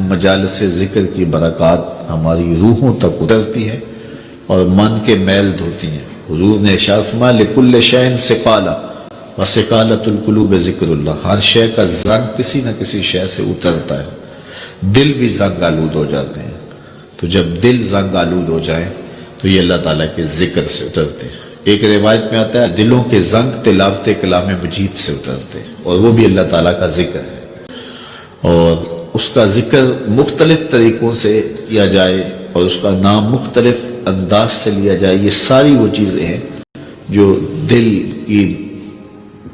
مجالس ذکر کی برکات ہماری روحوں تک اترتی ہے اور من کے میل دھوتی ہیں۔ حضور نے ارشاد فرمایا لکل شیء ثقالہ وثقالۃ القلوب ذکر اللہ، ہر شے کا زنگ کسی نہ کسی شے سے اترتا ہے، دل بھی زنگ آلود ہو جاتے ہیں، تو جب دل زنگ آلود ہو جائیں تو یہ اللہ تعالیٰ کے ذکر سے اترتے ہیں۔ ایک روایت میں آتا ہے دلوں کے زنگ تلاوت کلام مجید سے اترتے ہیں، اور وہ بھی اللہ تعالیٰ کا ذکر ہے، اور اس کا ذکر مختلف طریقوں سے کیا جائے اور اس کا نام مختلف انداز سے لیا جائے، یہ ساری وہ چیزیں ہیں جو دل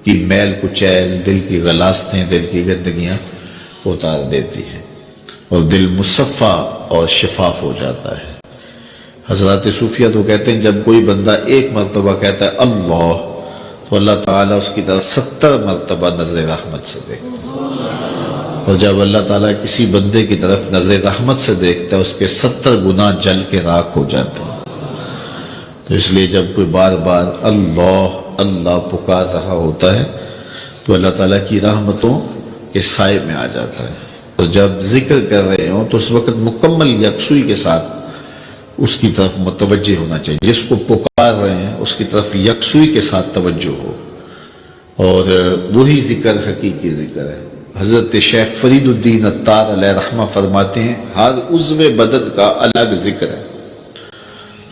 کی میل کچیل، دل کی غلاستیں، دل کی گندگیاں اتار دیتی ہیں اور دل مصفا اور شفاف ہو جاتا ہے۔ حضرات صوفیہ تو کہتے ہیں جب کوئی بندہ ایک مرتبہ کہتا ہے اللہ، تو اللہ تعالیٰ اس کی طرف 70 مرتبہ نظر رحمت سے دیکھتا ہے، اور جب اللہ تعالیٰ کسی بندے کی طرف نظر رحمت سے دیکھتا ہے اس کے 70 گناہ جل کے راکھ ہو جاتے ہیں۔ تو اس لیے جب کوئی بار بار اللہ اللہ پکار رہا ہوتا ہے تو اللہ تعالیٰ کی رحمتوں کے سائے میں آ جاتا ہے، اور جب ذکر کر رہے ہوں تو اس وقت مکمل یکسوئی کے ساتھ اس کی طرف متوجہ ہونا چاہیے، جس کو پکار رہے ہیں اس کی طرف یکسوئی کے ساتھ توجہ ہو، اور وہی ذکر حقیقی ذکر ہے۔ حضرت شیخ فرید الدین عطار علیہ رحمہ فرماتے ہیں ہر عضو بدن کا الگ ذکر ہے،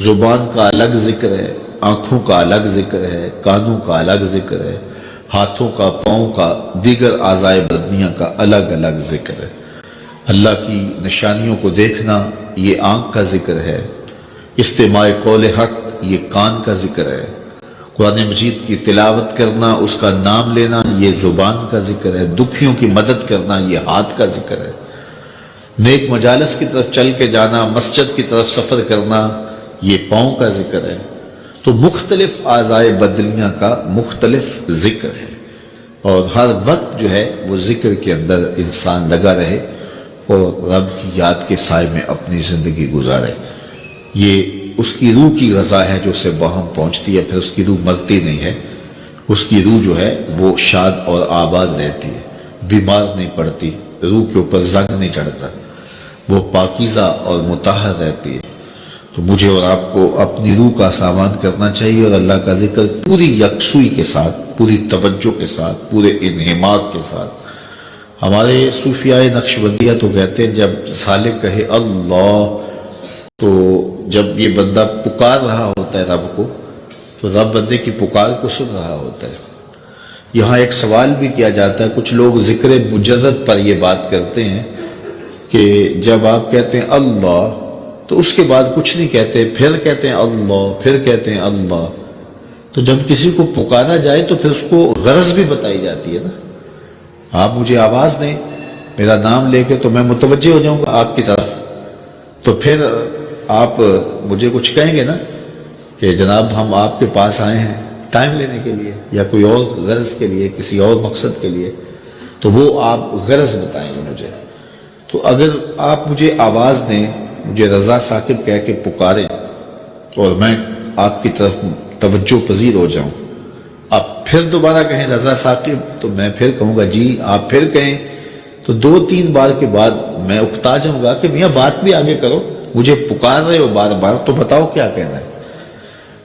زبان کا الگ ذکر ہے، آنکھوں کا الگ ذکر ہے، کانوں کا الگ ذکر ہے، ہاتھوں کا، پاؤں کا، دیگر اعضائے بدنیہ کا الگ الگ ذکر ہے۔ اللہ کی نشانیوں کو دیکھنا یہ آنکھ کا ذکر ہے، استماع قول حق یہ کان کا ذکر ہے، قرآن مجید کی تلاوت کرنا، اس کا نام لینا یہ زبان کا ذکر ہے، دکھیوں کی مدد کرنا یہ ہاتھ کا ذکر ہے، نیک مجالس کی طرف چل کے جانا، مسجد کی طرف سفر کرنا یہ پاؤں کا ذکر ہے۔ تو مختلف اعضائے بدنیہ کا مختلف ذکر ہے، اور ہر وقت جو ہے وہ ذکر کے اندر انسان لگا رہے اور رب کی یاد کے سائے میں اپنی زندگی گزارے۔ یہ اس کی روح کی غذا ہے جو اسے باہم پہنچتی ہے، پھر اس کی روح مرتی نہیں ہے، اس کی روح جو ہے وہ شاد اور آباد رہتی ہے، بیمار نہیں پڑتی، روح کے اوپر زنگ نہیں چڑھتا، وہ پاکیزہ اور مطہر رہتی ہے۔ تو مجھے اور آپ کو اپنی روح کا سامان کرنا چاہیے اور اللہ کا ذکر پوری یکسوئی کے ساتھ، پوری توجہ کے ساتھ، پورے انہماک کے ساتھ۔ ہمارے صوفیاء نقشبندیہ تو کہتے ہیں جب سالک کہے اللہ، تو جب یہ بندہ پکار رہا ہوتا ہے رب کو، تو رب بندے کی پکار کو سن رہا ہوتا ہے۔ یہاں ایک سوال بھی کیا جاتا ہے، کچھ لوگ ذکر مجرد پر یہ بات کرتے ہیں کہ جب آپ کہتے ہیں اللہ تو اس کے بعد کچھ نہیں کہتے، پھر کہتے ہیں اللہ، پھر کہتے ہیں اللہ، تو جب کسی کو پکارا جائے تو پھر اس کو غرض بھی بتائی جاتی ہے نا۔ آپ مجھے آواز دیں، میرا نام لے کے، تو میں متوجہ ہو جاؤں گا آپ کی طرف، تو پھر آپ مجھے کچھ کہیں گے نا کہ جناب ہم آپ کے پاس آئے ہیں ٹائم لینے کے لیے یا کوئی اور غرض کے لیے، کسی اور مقصد کے لیے، تو وہ آپ غرض بتائیں گے مجھے۔ تو اگر آپ مجھے آواز دیں، مجھے رضا ثاقب کہہ کے پکاریں اور میں آپ کی طرف توجہ پذیر ہو جاؤں، آپ پھر دوبارہ کہیں رضا ثاقب، تو میں پھر کہوں گا جی، آپ پھر کہیں، تو 2-3 بار کے بعد میں اکتا جاؤں گا کہ میاں بات بھی آگے کرو، مجھے پکار رہے ہو بار بار تو بتاؤ کیا کہنا ہے۔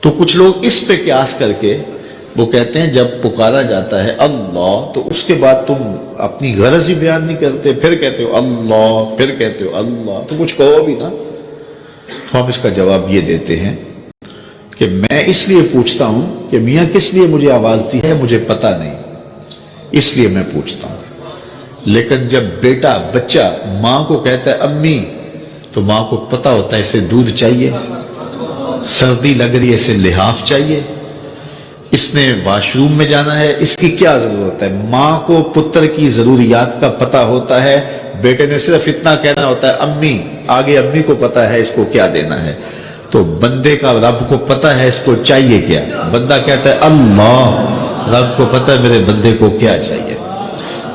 تو کچھ لوگ اس پہ قیاس کر کے وہ کہتے ہیں جب پکارا جاتا ہے اللہ تو اس کے بعد تم اپنی غرض ہی بیان نہیں کرتے، پھر کہتے ہو اللہ، پھر کہتے ہو اللہ، تو کچھ کہو بھی نا۔ تو ہم اس کا جواب یہ دیتے ہیں کہ میں اس لیے پوچھتا ہوں کہ میاں کس لیے مجھے آواز دی ہے مجھے پتہ نہیں، اس لیے میں پوچھتا ہوں۔ لیکن جب بیٹا، بچہ ماں کو کہتا ہے امی، تو ماں کو پتہ ہوتا ہے اسے دودھ چاہیے، سردی لگ رہی ہے اسے لحاف چاہیے، اس نے واش روم میں جانا ہے، اس کی کیا ضرورت ہے۔ ماں کو پتر کی ضروریات کا پتہ ہوتا ہے، بیٹے نے صرف اتنا کہنا ہوتا ہے امی، آگے امی کو پتہ ہے اس کو کیا دینا ہے۔ تو بندے کا رب کو پتہ ہے اس کو چاہیے کیا، بندہ کہتا ہے اللہ، رب کو پتہ ہے میرے بندے کو کیا چاہیے،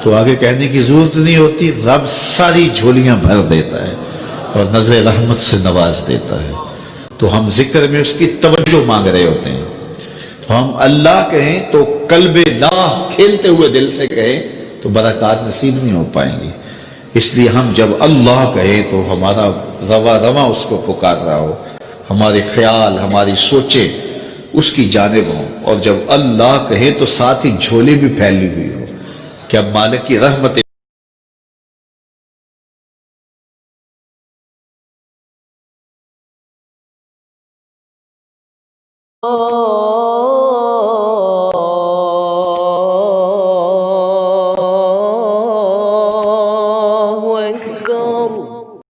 تو آگے کہنے کی ضرورت نہیں ہوتی، رب ساری جھولیاں بھر دیتا ہے اور نظر رحمت سے نواز دیتا ہے۔ تو ہم ذکر میں اس کی توجہ مانگ رہے ہوتے ہیں. تو ہم اللہ کہیں تو قلب لا کھیلتے ہوئے دل سے کہیں تو برکات نصیب نہیں ہو پائیں گی. اس لیے ہم جب اللہ کہیں تو ہمارا رواں رواں اس کو پکار رہا ہو، ہمارے خیال ہماری سوچیں اس کی جانب ہوں. اور جب اللہ کہے تو ساتھ ہی جھولی بھی پھیلی ہوئی ہو کہ اب مالک کی رحمت Oh